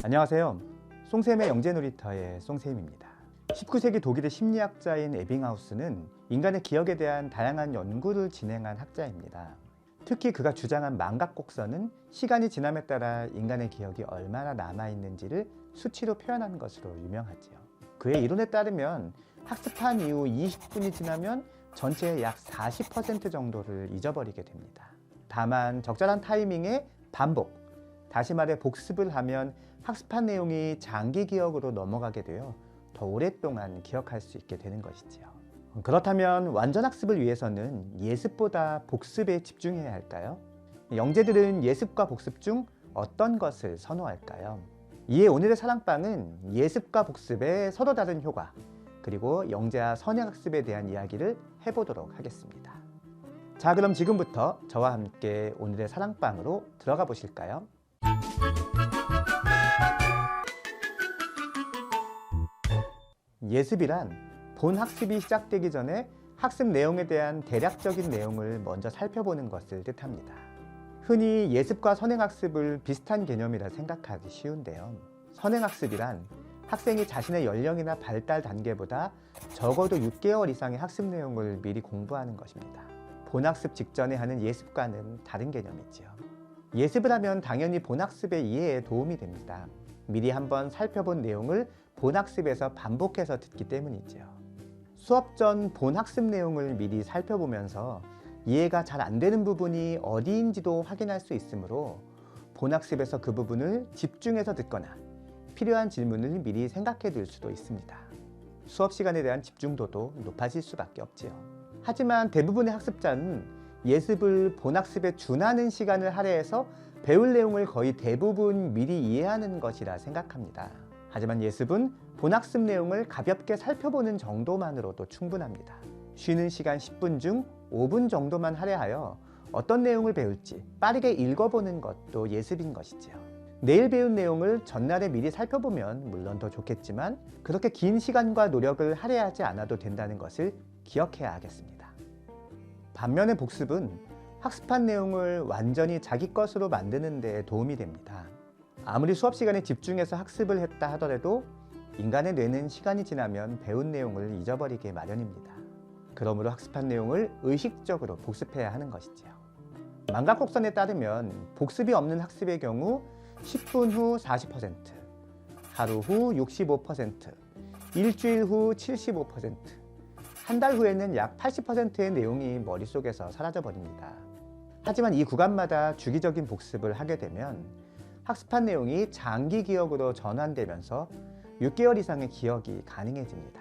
안녕하세요. 송샘의 영재놀이터의 송샘입니다. 19세기 독일의 심리학자인 에빙하우스는 인간의 기억에 대한 다양한 연구를 진행한 학자입니다. 특히 그가 주장한 망각곡선은 시간이 지남에 따라 인간의 기억이 얼마나 남아있는지를 수치로 표현한 것으로 유명하지요. 그의 이론에 따르면 학습한 이후 20분이 지나면 전체의 약 40% 정도를 잊어버리게 됩니다. 다만 적절한 타이밍에 반복, 다시 말해 복습을 하면 학습한 내용이 장기 기억으로 넘어가게 되어 더 오랫동안 기억할 수 있게 되는 것이지요. 그렇다면 완전 학습을 위해서는 예습보다 복습에 집중해야 할까요? 영재들은 예습과 복습 중 어떤 것을 선호할까요? 이에 오늘의 사랑방은 예습과 복습의 서로 다른 효과, 그리고 영재와 선행학습에 대한 이야기를 해보도록 하겠습니다. 자, 그럼 지금부터 저와 함께 오늘의 사랑방으로 들어가 보실까요? 예습이란 본 학습이 시작되기 전에 학습 내용에 대한 대략적인 내용을 먼저 살펴보는 것을 뜻합니다. 흔히 예습과 선행학습을 비슷한 개념이라 생각하기 쉬운데요. 선행학습이란 학생이 자신의 연령이나 발달 단계보다 적어도 6개월 이상의 학습 내용을 미리 공부하는 것입니다. 본학습 직전에 하는 예습과는 다른 개념이지요. 예습을 하면 당연히 본학습의 이해에 도움이 됩니다. 미리 한번 살펴본 내용을 본학습에서 반복해서 듣기 때문이지요. 수업 전 본학습 내용을 미리 살펴보면서 이해가 잘 안 되는 부분이 어디인지도 확인할 수 있으므로 본학습에서 그 부분을 집중해서 듣거나 필요한 질문을 미리 생각해 둘 수도 있습니다. 수업 시간에 대한 집중도도 높아질 수밖에 없지요. 하지만 대부분의 학습자는 예습을 본학습에 준하는 시간을 할애해서 배울 내용을 거의 대부분 미리 이해하는 것이라 생각합니다. 하지만 예습은 본학습 내용을 가볍게 살펴보는 정도만으로도 충분합니다. 쉬는 시간 10분 중 5분 정도만 할애하여 어떤 내용을 배울지 빠르게 읽어보는 것도 예습인 것이지요. 내일 배운 내용을 전날에 미리 살펴보면 물론 더 좋겠지만 그렇게 긴 시간과 노력을 할애하지 않아도 된다는 것을 기억해야 하겠습니다. 반면에 복습은 학습한 내용을 완전히 자기 것으로 만드는 데 도움이 됩니다. 아무리 수업 시간에 집중해서 학습을 했다 하더라도 인간의 뇌는 시간이 지나면 배운 내용을 잊어버리게 마련입니다. 그러므로 학습한 내용을 의식적으로 복습해야 하는 것이지요. 망각곡선에 따르면 복습이 없는 학습의 경우 10분 후 40%, 하루 후 65%, 일주일 후 75%, 한 달 후에는 약 80%의 내용이 머릿속에서 사라져버립니다. 하지만 이 구간마다 주기적인 복습을 하게 되면 학습한 내용이 장기 기억으로 전환되면서 6개월 이상의 기억이 가능해집니다.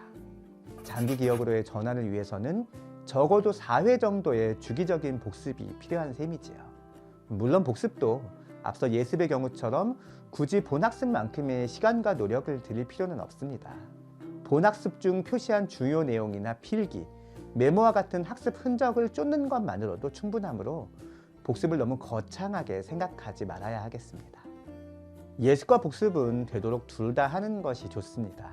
장기 기억으로의 전환을 위해서는 적어도 4회 정도의 주기적인 복습이 필요한 셈이지요. 물론 복습도 앞서 예습의 경우처럼 굳이 본학습만큼의 시간과 노력을 들일 필요는 없습니다. 본학습 중 표시한 주요 내용이나 필기, 메모와 같은 학습 흔적을 쫓는 것만으로도 충분하므로 복습을 너무 거창하게 생각하지 말아야 하겠습니다. 예습과 복습은 되도록 둘 다 하는 것이 좋습니다.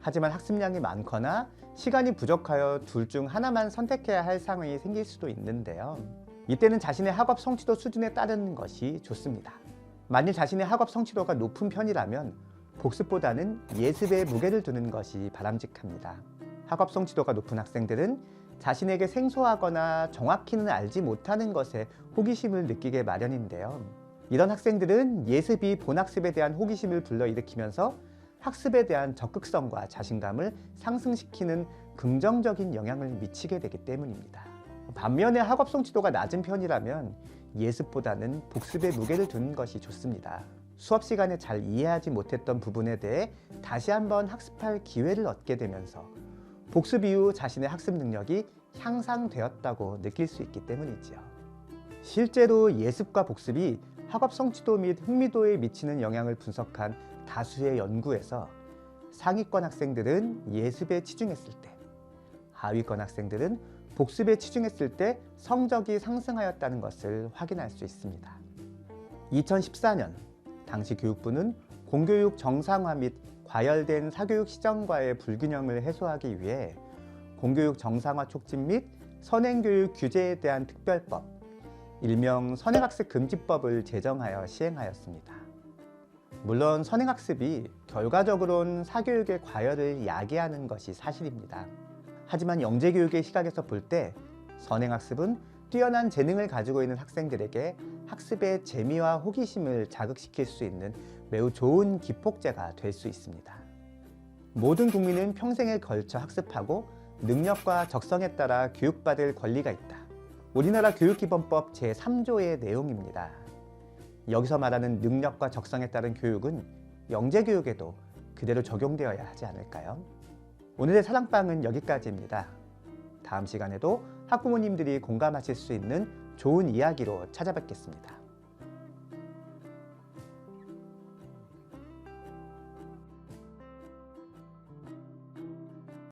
하지만 학습량이 많거나 시간이 부족하여 둘 중 하나만 선택해야 할 상황이 생길 수도 있는데요. 이때는 자신의 학업 성취도 수준에 따르는 것이 좋습니다. 만일 자신의 학업 성취도가 높은 편이라면 복습보다는 예습에 무게를 두는 것이 바람직합니다. 학업 성취도가 높은 학생들은 자신에게 생소하거나 정확히는 알지 못하는 것에 호기심을 느끼게 마련인데요. 이런 학생들은 예습이 본학습에 대한 호기심을 불러일으키면서 학습에 대한 적극성과 자신감을 상승시키는 긍정적인 영향을 미치게 되기 때문입니다. 반면에 학업 성취도가 낮은 편이라면 예습보다는 복습에 무게를 두는 것이 좋습니다. 수업 시간에 잘 이해하지 못했던 부분에 대해 다시 한번 학습할 기회를 얻게 되면서 복습 이후 자신의 학습 능력이 향상되었다고 느낄 수 있기 때문이지요. 실제로 예습과 복습이 학업 성취도 및 흥미도에 미치는 영향을 분석한 다수의 연구에서 상위권 학생들은 예습에 치중했을 때, 하위권 학생들은 복습에 치중했을 때 성적이 상승하였다는 것을 확인할 수 있습니다. 2014년 당시 교육부는 공교육 정상화 및 과열된 사교육 시정과의 불균형을 해소하기 위해 공교육 정상화 촉진 및 선행교육 규제에 대한 특별법, 일명 선행학습 금지법을 제정하여 시행하였습니다. 물론 선행학습이 결과적으로는 사교육의 과열을 야기하는 것이 사실입니다. 하지만 영재교육의 시각에서 볼 때 선행학습은 뛰어난 재능을 가지고 있는 학생들에게 학습의 재미와 호기심을 자극시킬 수 있는 매우 좋은 기폭제가 될 수 있습니다. 모든 국민은 평생에 걸쳐 학습하고 능력과 적성에 따라 교육받을 권리가 있다. 우리나라 교육기본법 제3조의 내용입니다. 여기서 말하는 능력과 적성에 따른 교육은 영재교육에도 그대로 적용되어야 하지 않을까요? 오늘의 사랑방은 여기까지입니다. 다음 시간에도 학부모님들이 공감하실 수 있는 좋은 이야기로 찾아뵙겠습니다.